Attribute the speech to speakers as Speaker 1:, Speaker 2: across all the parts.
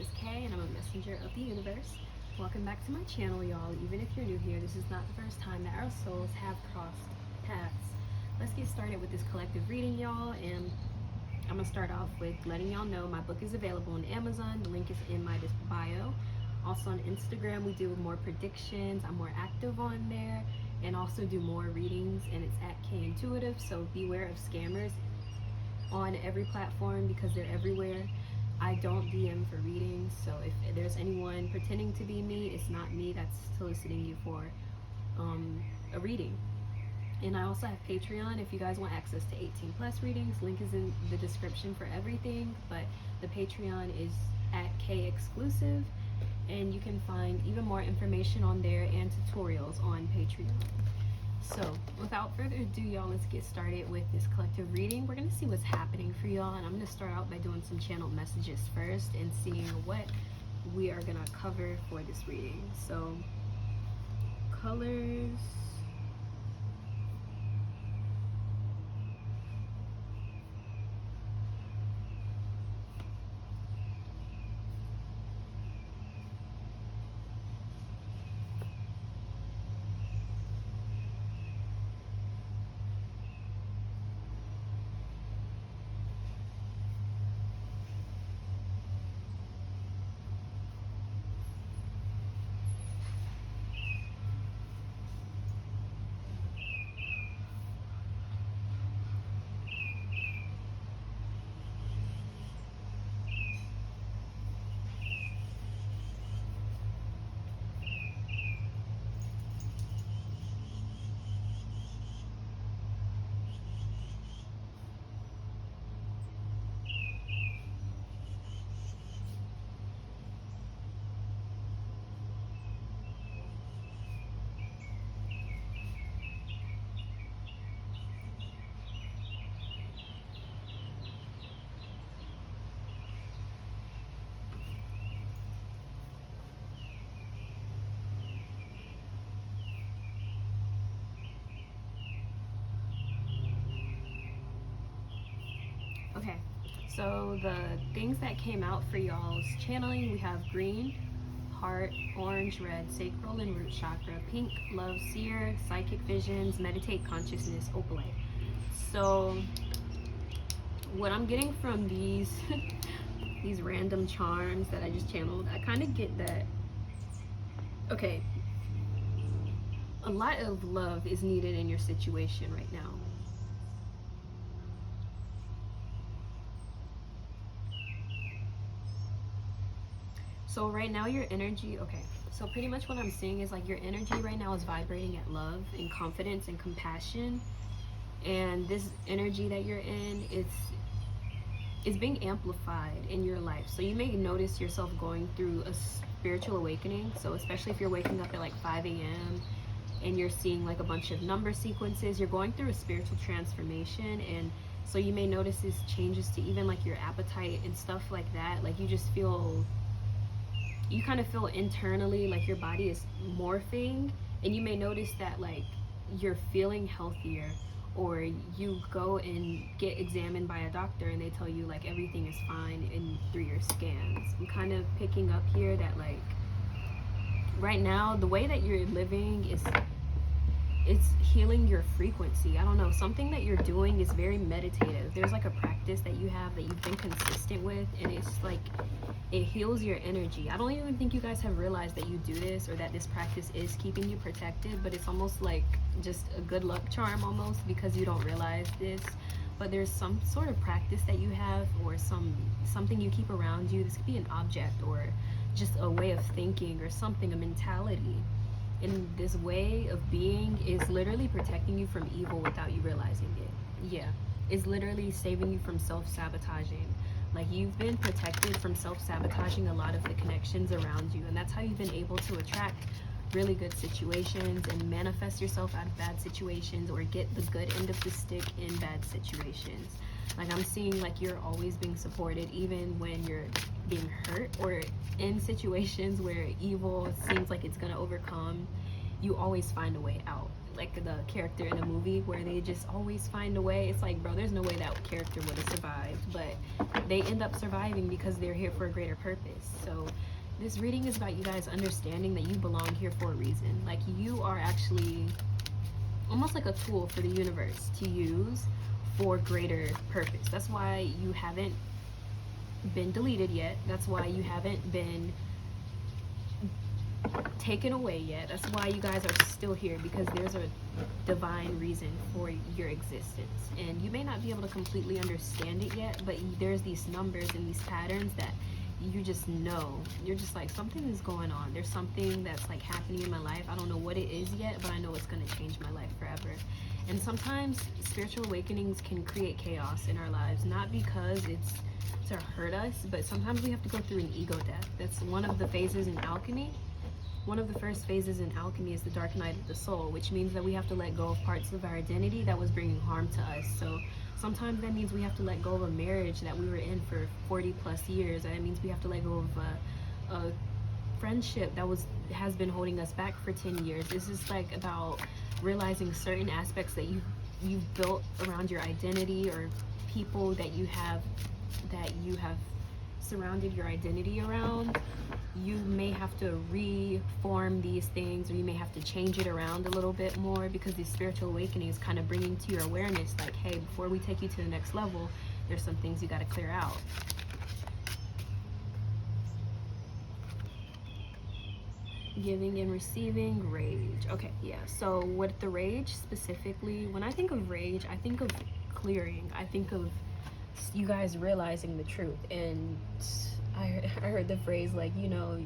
Speaker 1: is Kay, and I'm a messenger of the universe. Welcome back to my channel, y'all. Even if you're new here, this is not the first time that our souls have crossed paths. Let's get started with this collective reading, y'all. And I'm gonna start off with letting y'all know my book is available on Amazon. The link is in my bio. Also on Instagram, we do more predictions. I'm more active on there, and also do more readings. And it's at K Intuitive. So beware of scammers on every platform because they're everywhere. I don't DM for readings, so if there's anyone pretending to be me, it's not me that's soliciting you for a reading. And I also have Patreon if you guys want access to 18 plus readings. Link is in the description for everything, but the Patreon is at K Exclusive, and you can find even more information on there and tutorials on Patreon. So without further ado, y'all, let's get started with this collective reading. We're going to see what's happening for y'all, and I'm going to start out by doing some channeled messages first and seeing what we are going to cover for this reading. So colors. Okay, so the things that came out for y'all's channeling, we have green, heart, orange, red, sacral and root chakra, pink, love, seer, psychic visions, meditate, consciousness, opalite. So what I'm getting from these these random charms that I just channeled, I kind of get that, okay, a lot of love is needed in your situation right now. So right now your energy, okay, so pretty much what I'm seeing is like your energy right now is vibrating at love and confidence and compassion. And this energy that you're in, it's being amplified in your life. So you may notice yourself going through a spiritual awakening. So especially if you're waking up at like 5 a.m. and you're seeing like a bunch of number sequences, you're going through a spiritual transformation. And so you may notice these changes to even like your appetite and stuff like that. Like you just feel, you kind of feel internally like your body is morphing, and you may notice that like you're feeling healthier, or you go and get examined by a doctor and they tell you like everything is fine in through your scans. I'm kind of picking up here that like right now the way that you're living is, it's healing your frequency. I don't know, something that you're doing is very meditative. There's like a practice that you have that you've been consistent with, and it's like it heals your energy. I don't even think you guys have realized that you do this, or that this practice is keeping you protected, but it's almost like just a good luck charm almost, because you don't realize this. But there's some sort of practice that you have, or something you keep around you. This could be an object or just a way of thinking or something, a mentality. And this way of being is literally protecting you from evil without you realizing it. Yeah, it's literally saving you from self-sabotaging. Like you've been protected from self-sabotaging a lot of the connections around you, and that's how you've been able to attract really good situations and manifest yourself out of bad situations, or get the good end of the stick in bad situations. Like I'm seeing like you're always being supported even when you're being hurt, or in situations where evil seems like it's gonna overcome, you always find a way out. like the character in a movie where they just always find a way. It's like, bro, there's no way that character would have survived, but they end up surviving because they're here for a greater purpose. So this reading is about you guys understanding that you belong here for a reason. Like, you are actually almost like a tool for the universe to use for greater purpose. That's why you haven't been deleted yet. That's why you haven't been taken away yet. That's why you guys are still here, because there's a divine reason for your existence. And you may not be able to completely understand it yet, but there's these numbers and these patterns that you just know. You're just like, something is going on. There's something that's like happening in my life. I don't know what it is yet, but I know it's going to change my life forever. And sometimes spiritual awakenings can create chaos in our lives, not because it's to hurt us, but sometimes we have to go through an ego death. That's one of the phases in alchemy. One of the first phases in alchemy is the dark night of the soul, which means that we have to let go of parts of our identity that was bringing harm to us. So sometimes that means we have to let go of a marriage that we were in for 40 plus years. That means we have to let go of a friendship that has been holding us back for 10 years. This is like about realizing certain aspects that you've built around your identity, or people that you have surrounded your identity around. You may have to reform these things, or you may have to change it around a little bit more, because the spiritual awakening is kind of bringing to your awareness, like, hey, before we take you to the next level, there's some things you got to clear out. Giving and receiving, rage. Okay, yeah. So with the rage specifically, when I think of rage, I think of clearing. I think of you guys realizing the truth. And I heard the phrase, like, you know,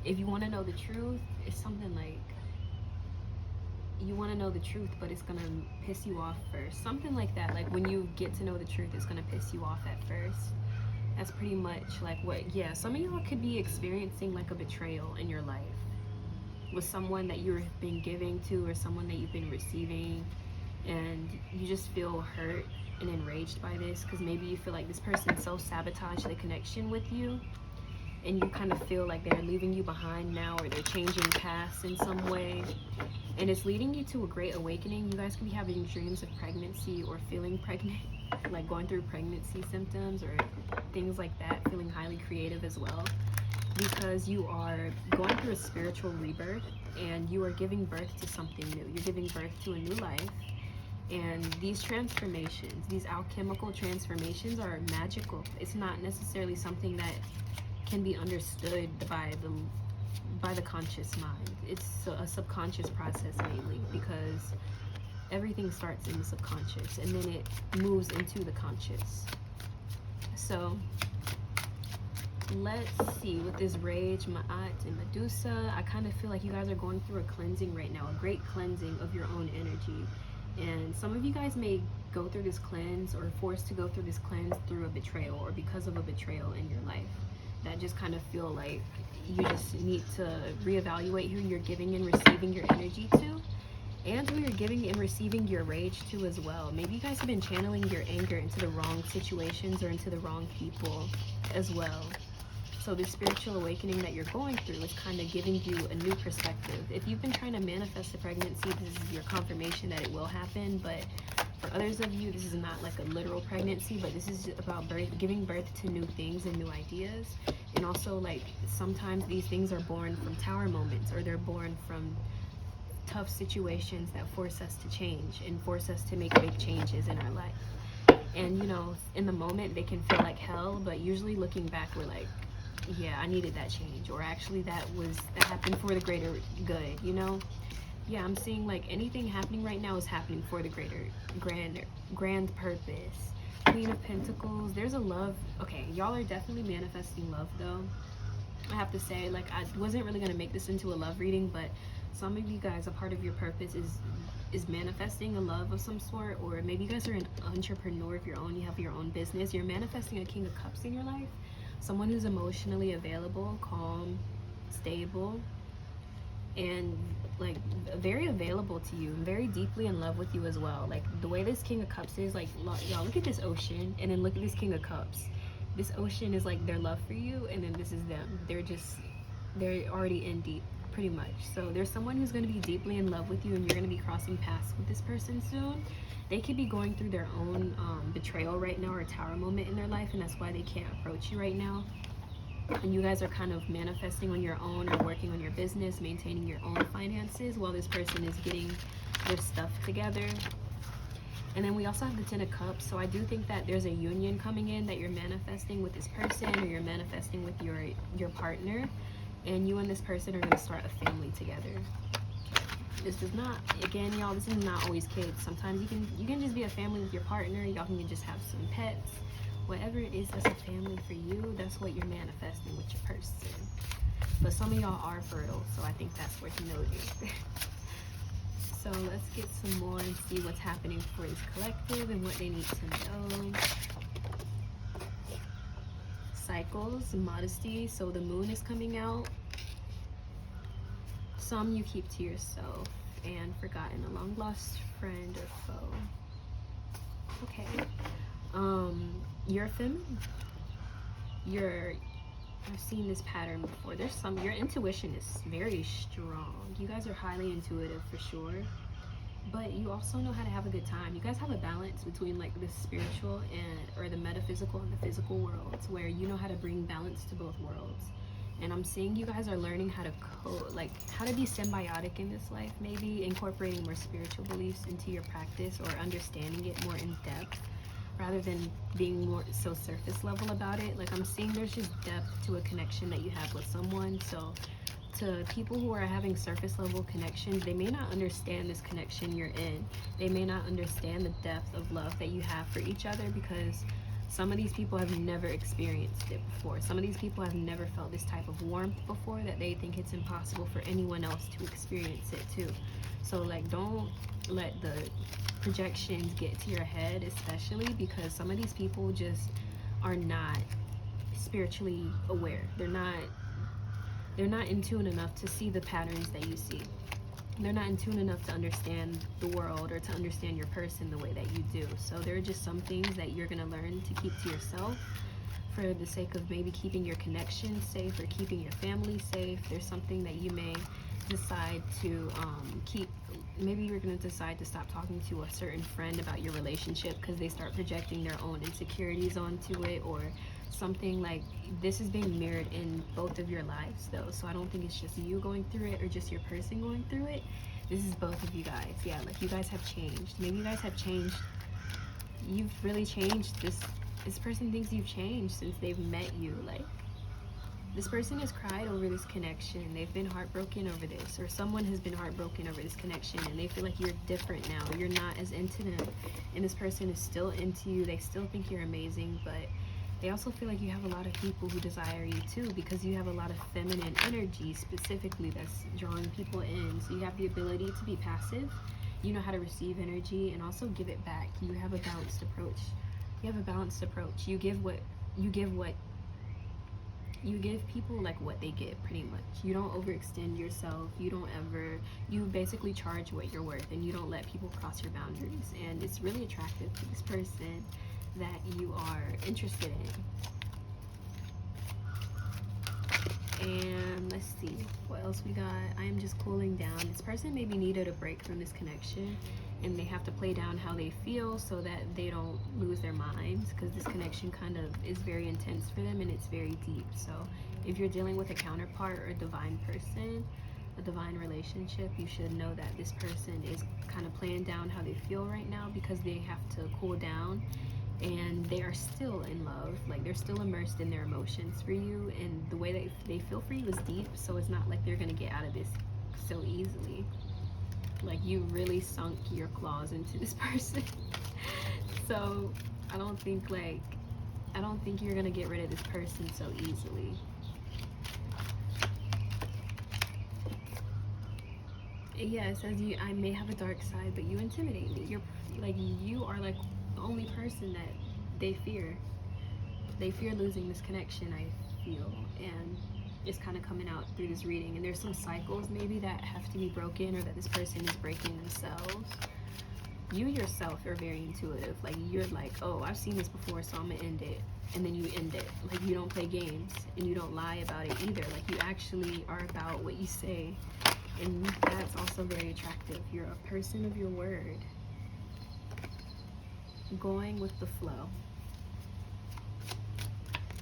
Speaker 1: if you want to know the truth, it's something like, you want to know the truth, but it's gonna piss you off first. Something like that. Like, when you get to know the truth, it's gonna piss you off at first. That's pretty much like what, yeah, some of y'all could be experiencing like a betrayal in your life with someone that you've been giving to, or someone that you've been receiving, and you just feel hurt and enraged by this, because maybe you feel like this person self-sabotaged the connection with you, and you kind of feel like they're leaving you behind now, or they're changing paths in some way, and it's leading you to a great awakening. You guys could be having dreams of pregnancy, or feeling pregnant, like going through pregnancy symptoms or things like that, feeling highly creative as well, because you are going through a spiritual rebirth, and you are giving birth to something new. You're giving birth to a new life. And these transformations, these alchemical transformations, are magical. It's not necessarily something that can be understood by the conscious mind. It's a subconscious process mainly, because everything starts in the subconscious and then it moves into the conscious. So let's see, with this rage, Ma'at and Medusa, I kind of feel like you guys are going through a cleansing right now, a great cleansing of your own energy. And some of you guys may go through this cleanse, or forced to go through this cleanse through a betrayal, or because of a betrayal in your life, that just kind of feel like you just need to reevaluate who you're giving and receiving your energy to, and who you're giving and receiving your rage to as well. Maybe you guys have been channeling your anger into the wrong situations or into the wrong people as well. So this spiritual awakening that you're going through is kind of giving you a new perspective. If you've been trying to manifest a pregnancy, this is your confirmation that it will happen. But for others of you, this is not like a literal pregnancy, but this is about giving birth to new things and new ideas. And also, like, sometimes these things are born from tower moments, or they're born from tough situations that force us to change and force us to make big changes in our life. And, you know, in the moment, they can feel like hell, but usually looking back, we're like, yeah, I needed that change, or actually that happened for the greater good, you know? Yeah, I'm seeing like anything happening right now is happening for the greater grand purpose. Queen of Pentacles, there's a love. Okay, y'all are definitely manifesting love though. I have to say, like, I wasn't really gonna make this into a love reading, but some of you guys, a part of your purpose is manifesting a love of some sort, or maybe you guys are an entrepreneur of your own, you have your own business, you're manifesting a King of Cups in your life. Someone who's emotionally available, calm, stable, and like very available to you, and very deeply in love with you as well. Like the way this King of Cups is, like, y'all look at this ocean, and then look at this King of Cups. This ocean is like their love for you, and then this is them. They're already in deep. pretty much. So there's someone who's going to be deeply in love with you, and you're going to be crossing paths with this person soon. They could be going through their own betrayal right now, or a tower moment in their life, and that's why they can't approach you right now. And you guys are kind of manifesting on your own, or working on your business, maintaining your own finances, while this person is getting their stuff together. And then we also have the Ten of Cups. So I do think that there's a union coming in that you're manifesting with this person, or you're manifesting with your partner, and you and this person are going to start a family together. This does not, again, y'all, this is not always kids. Sometimes you can just be a family with your partner. Y'all can just have some pets. Whatever it is that's a family for you, that's what you're manifesting with your person. But some of y'all are fertile, so I think that's worth noting. So let's get some more and see what's happening for this collective and what they need to know. Cycles, modesty. So the moon is coming out. Some you keep to yourself. And forgotten, a long lost friend or foe. Okay. You're feminine. I've seen this pattern before. Your intuition is very strong. You guys are highly intuitive for sure, but you also know how to have a good time. You guys have a balance between like the spiritual or the metaphysical and the physical worlds, where you know how to bring balance to both worlds. And I'm seeing you guys are learning how to how to be symbiotic in this life, maybe incorporating more spiritual beliefs into your practice, or understanding it more in depth, rather than being more so surface level about it. Like, I'm seeing there's just depth to a connection that you have with someone. So to people who are having surface level connections, they may not understand this connection you're in. They may not understand the depth of love that you have for each other, because some of these people have never experienced it before. Some of these people have never felt this type of warmth before, that they think it's impossible for anyone else to experience it too. So like, don't let the projections get to your head, especially because some of these people just are not spiritually aware. They're not in tune enough to see the patterns that you see. They're not in tune enough to understand the world, or to understand your person the way that you do. So there are just some things that you're going to learn to keep to yourself, for the sake of maybe keeping your connection safe, or keeping your family safe. There's something that you may decide to keep. Maybe you're going to decide to stop talking to a certain friend about your relationship because they start projecting their own insecurities onto it, or something. Like, this is being mirrored in both of your lives though, so I don't think it's just you going through it or just your person going through it. This is both of you guys. Yeah, like, you guys have changed. Maybe you guys have changed. You've really changed. This person thinks you've changed since they've met you. Like, this person has cried over this connection. They've been heartbroken over this, or someone has been heartbroken over this connection, and they feel like you're different now. You're not as into them, and this person is still into you. They still think you're amazing, but they also feel like you have a lot of people who desire you too, because you have a lot of feminine energy specifically that's drawing people in. So you have the ability to be passive. You know how to receive energy and also give it back. You have a balanced approach. You give people like what they get, pretty much. You don't overextend yourself. You basically charge what you're worth, and you don't let people cross your boundaries. And it's really attractive to this person that you are interested in. And let's see what else we got. I am just cooling down. This person maybe needed a break from this connection, and they have to play down how they feel so that they don't lose their minds, because this connection kind of is very intense for them, and it's very deep. So if you're dealing with a counterpart or a divine person, a divine relationship, you should know that this person is kind of playing down how they feel right now, because they have to cool down, and they are still in love. Like, they're still immersed in their emotions for you, and the way they feel for you is deep. So it's not like they're gonna get out of this so easily. Like, you really sunk your claws into this person. So I don't think you're gonna get rid of this person so easily. Yeah, it says I may have a dark side, but you intimidate me. You are like the only person that they fear. They fear losing this connection, I feel, and it's kind of coming out through this reading. And there's some cycles maybe that have to be broken, or that this person is breaking themselves. you yourself are very intuitive. Like, you're like, oh, I've seen this before, so I'm gonna end it. And then you end it. Like, you don't play games and you don't lie about it either. Like, you actually are about what you say. And that's also very attractive. You're a person of your word. Going with the flow.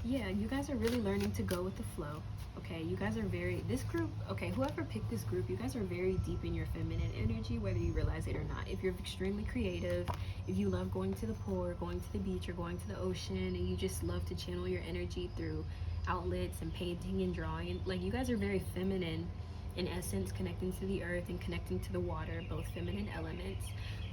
Speaker 1: Yeah, you guys are really learning to go with the flow. Okay, you guys are very, this group, okay, whoever picked this group, you guys are very deep in your feminine energy, whether you realize it or not. If you're extremely creative, if you love going to the pool or going to the beach or going to the ocean, and you just love to channel your energy through outlets and painting and drawing, and like, you guys are very feminine in essence, connecting to the earth and connecting to the water, both feminine elements.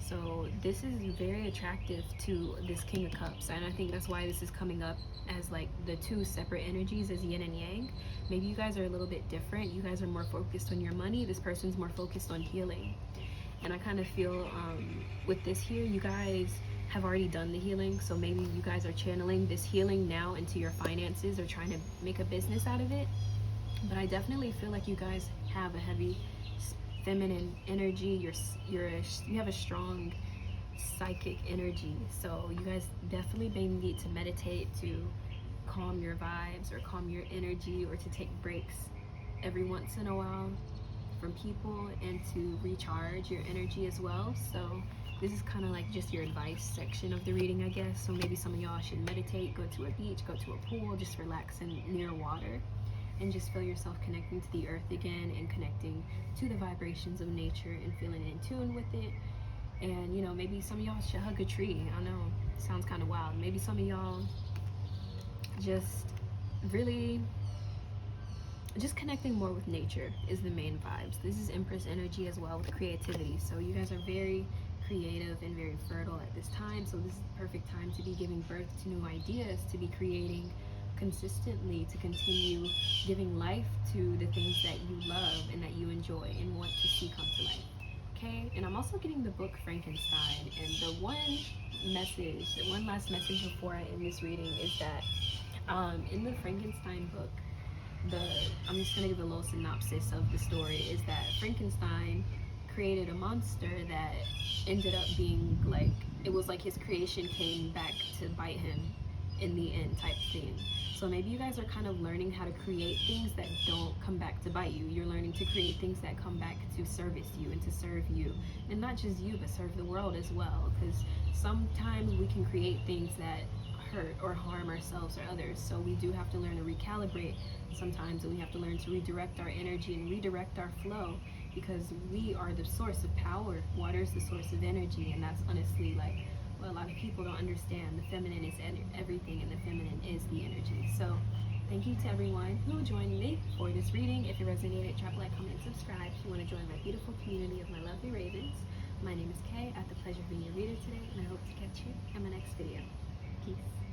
Speaker 1: So this is very attractive to this King of Cups, and I think that's why this is coming up as like the two separate energies, as yin and yang. Maybe you guys are a little bit different. You guys are more focused on your money. This person's more focused on healing. And I kind of feel with this here, you guys have already done the healing, so maybe you guys are channeling this healing now into your finances or trying to make a business out of it. But I definitely feel like you guys have a heavy feminine energy. You have a strong psychic energy, so you guys definitely may need to meditate to calm your vibes or calm your energy, or to take breaks every once in a while from people and to recharge your energy as well. So this is kind of like just your advice section of the reading, I guess. So maybe some of y'all should meditate, go to a beach, go to a pool, just relax near water, and just feel yourself connecting to the earth again and connecting to the vibrations of nature and feeling in tune with it. And you know, maybe some of y'all should hug a tree. I know, it sounds kind of wild. Maybe some of y'all just really just connecting more with nature is the main vibes. This is Empress energy as well, with creativity. So you guys are very creative and very fertile at this time. So this is the perfect time to be giving birth to new ideas, to be creating consistently, to continue giving life to the things that you love and that you enjoy and want to see come to life. Okay, and I'm also getting the book Frankenstein, and the one last message before I end this reading is that in the Frankenstein book, I'm just gonna give a little synopsis of the story, is that Frankenstein created a monster that ended up being like, it was like his creation came back to bite him in the end type thing. So maybe you guys are kind of learning how to create things that don't come back to bite you. You're learning to create things that come back to service you and to serve you, and not just you, but serve the world as well, because sometimes we can create things that hurt or harm ourselves or others. So we do have to learn to recalibrate sometimes, and we have to learn to redirect our energy and redirect our flow, because we are the source of power. Water is the source of energy, and that's honestly like what a lot of people don't understand. The feminine is everything, and the feminine is the energy. So thank you to everyone who joined me for this reading. If it resonated, drop a like, comment, subscribe. If you want to join my beautiful community of my lovely ravens, my name is Kay. I had the pleasure of being your reader today, and I hope to catch you in my next video. Peace.